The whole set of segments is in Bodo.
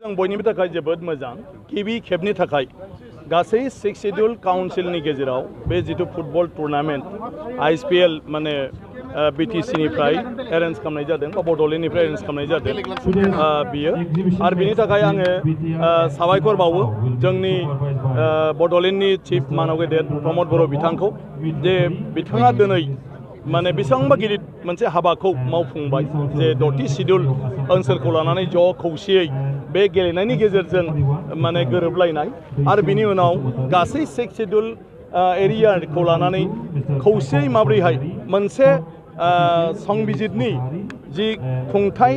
जों बयनिबो थाखाय जोबोद मोजां गिबि खेबनि थाखाय गासै 6 शेड्यूल काउन्सिलनि गेजेराव बे जिथु फुटबल टुर्नामेन्ट ISPL माने BTC निफ्राय एरेन्ज खालामनाय जादों बा बड'लेण्डनिफ्राय एरेन्ज खालामनाय जादों बियो आरो बेनि थाखाय आङो साबायखर बावो जोंनि बड'लेण्डनि चिफ मानव गेदेर प्रमद बर' बिथांखौ जे बिथाङा दिनै माने बेसेबांबा गिदिर मोनसे हाबाखौ मावफुंबाय जे 10थि शेड्यूल ओनसोलखौ लानानै ज' खौसेयै बे गेलेनायनि गेजेरजों माने गोरोबलायनाय आरो बिनि उनाव गासै 6 शेड्यूल एरियाखौ लानानै खौसेयै माब्रैहाय मोनसे संबिजितनि जि खुंथाय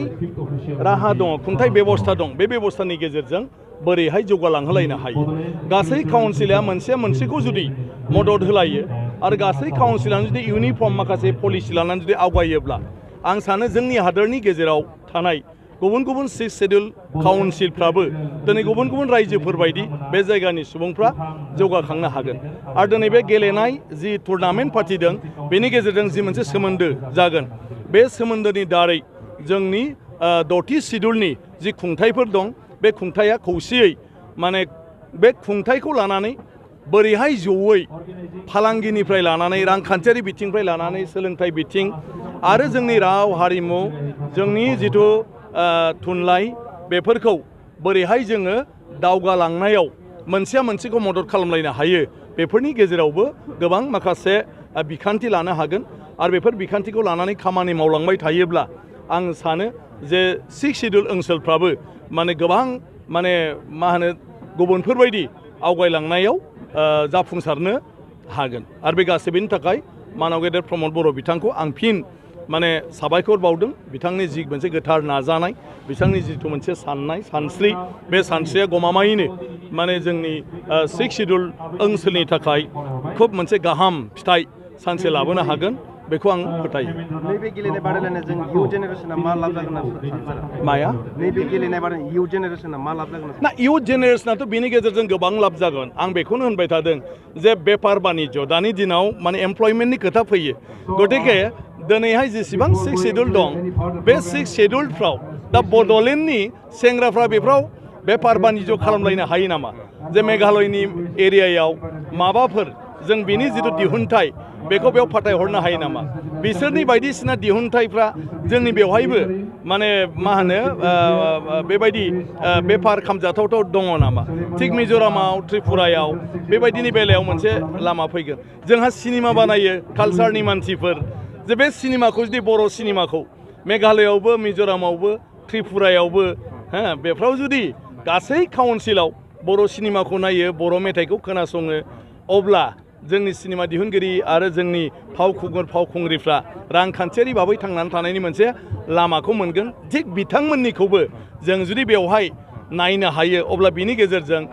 राहा दङ खुंथाय बेबस्था दं बे बेबस्थानि गेजेरजों बोरैहाय जौगालांहोलायनो हायो गासै काउन्सिला मोनसेखौ जुदि मदद होलायो आरो गासै काउन्सिलानो जुदि इउनिफर्म माखासे पलिसि लानानै जुदि आवगायोब्ला आं सानो जोंनि हादरनि गेजेराव थानाय गुबुन गुबुन 6 शेड्यूल काउन्सिलफ्राबो दिनै गुबुन गुबुन रायजोफोरबायदि बे जायगानि सुबुंफ्रा जौगाखांनो हागोन आरो दिनै बे गेलेनाय जि टुर्नामेन्ट फाथिदों बेनि गेजेरजों जि मोनसे सोमोन्दो जागोन बे सोमोन्दोनि दारै जोंनि 10थि शेड्यूलनि जि खुंथायफोर दं बे खुंथाया खौसेयै माने बे खुंथायखौ लानानै बोरैहाय जयै फालांगिनिफ्राय लानानै रांखान्थियारि बिथिंनिफ्राय लानानै सोलोंथाइ बिथिं आरो जोंनि राव हारिमु जोंनि जिथु थुनलाइ बेफोरखौ बोरैहाय जोङो दावगालांनायाव मोनसेया मोनसेखौ मदद खालामलायनो हायो बेफोरनि गेजेरावबो गोबां माखासे बिखान्थि लानो हागोन आरो बेफोर बिखान्थिखौ लानानै खामानि मावलांबाय थायोब्ला आं सानो जे 6 शेड्यूल ओनसोलफ्राबो माने गोबां माने मा होनो गुबुनफोरबायदि आवगायलांनायाव जाफुंसारनो हागोन आरो बे गासैबोनि थाखाय मानव गेदेर प्रमद बर' बिथांखौ आं फिन माने साबायखर बावदों बिथांनि जि मोनसे गोथार नाजानाय बिथांनि जिथु मोनसे साननाय सानस्रि बे सानस्रिया गमामायैनो माने जोंनि 6 शेड्यूल ओनसोलनि थाखाय खोब मोनसे गाहाम फिथाइ सानसे लाबोनो हागोन बेखौ आं फोथायो नैबे गेलेनाय बादायलायनायजों इयुन जेनेरेशना मा लाब जागोन होनना माया नैबे गेलेनाय बादायनाय इयुन जेनेरेशना मा लाब जागोन ना इयुन जेनेरेशनाथ' बेनि गेजेरजों गोबां लाब जागोन आं बेखौनो होनबाय थादों जे बेफार बानिज्य दानि दिनाव माने एमप्लयमेन्टनि खोथा फैयो गतिके दिनैहाय जेसेबां 6 शेड्यूल दं बे 6 शेड्यूलफ्राव दा बड'लेण्डनि सेंग्राफ्रा बेफ्राव बेफार बानिज्य खालामलायनो हायो नामा जे मेघालयनि एरियायाव माबाफोर जों बिनि जिथु दिहुनथाय बेखौ बेयाव फाथायहरनो हायो नामा बिसोरनि बायदिसिना दिहुनथायफ्रा जोंनि बेवहायबो माने मा होनो बेबायदि बेफार खालामजाथावथाव दङ नामा थिग मिज'रामाव त्रिपुरायाव बेबायदिनि बेलायाव मोनसे लामा फैगोन जोंहा सिनेमा बानायो कालचारनि मानसिफोर जे बे सिनेमाखौ जुदि बर' सिनेमाखौ मेघालयआवबो मिज'रामावबो त्रिपुरायावबो बेफ्राव जुदि गासै काउन्सिलाव बर' सिनेमाखौ नायो बर' मेथाइखौ खोनासङो अब्ला जोंनि सिनेमा दिहुनगिरि आरो जोंनि फावखुंग्रिफ्रा रांखान्थियारि भाबै थांनानै थानायनि मोनसे लामाखौ मोनगोन थिग बिथांमोननिखौबो जों जुदि बेवहाय नायनो हायो अब्ला बिनि गेजेरजों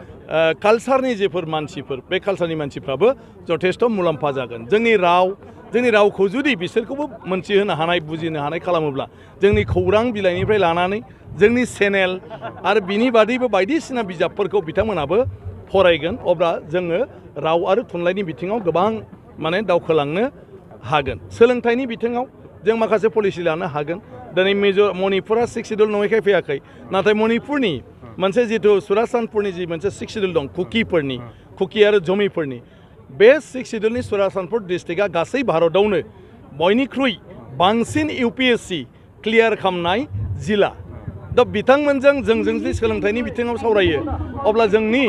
कालचारनि जेफोर मानसिफोर बे कालचारनि मानसिफ्राबो जथेस्थ' मुलाम्फा जागोन जोंनि रावखौ जुदि बिसोरखौबो मोनथिहोनो हानाय बुजिनो हानाय खालामोब्ला जोंनि खौरां बिलाइनिफ्राय लानानै जोंनि चेनेल आरो बिनि बादैबो बायदिसिना बिजाबफोरखौ बिथांमोनाबो फरायगोन अब्ला जोङो राव आरो थुनलाइनि बिथिङाव गोबां माने दावखोलांनो हागोन सोलोंथाइनि बिथिङाव जों माखासे पलिसि लानो हागोन दिनै मणिपुरा 6 शेड्यूल नङैखाय फैयाखै नाथाय मणिपुरनि मोनसे जिथु सुरासानपुरनि जि मोनसे 6 शेड्यूल दं कुकी आरो जमिफोरनि बे 6 शेड्यूलनि सुरासानपुर डिस्ट्रिक्टआ गासै भारतआवनो बयनिख्रुइ बांसिन UPSC क्लियार खालामनाय जिल्ला दा बिथांमोनजों जों जुदि सोलोंथाइनि बिथिङाव सावरायो अब्ला जोंनि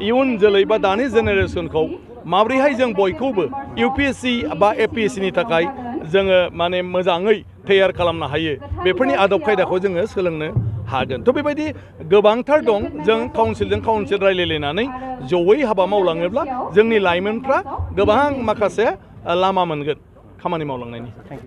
इयुन जोलै बा दानि जेनेरेशनखौ माब्रैहाय जों बयखौबो UPSC बा APSCनि थाखाय जोङो माने मोजाङै तैयार खालामनो हायो बेफोरनि आदब खायदाखौ जोङो सोलोंनो हागोन थ' बेबायदि गोबांथार दं जों काउन्सिलजों काउन्सिल रायलायलायनानै जयै हाबा मावलाङोब्ला जोंनि लाइमोनफ्रा गोबां माखासे लामा मोनगोन खामानि मावलांनायनि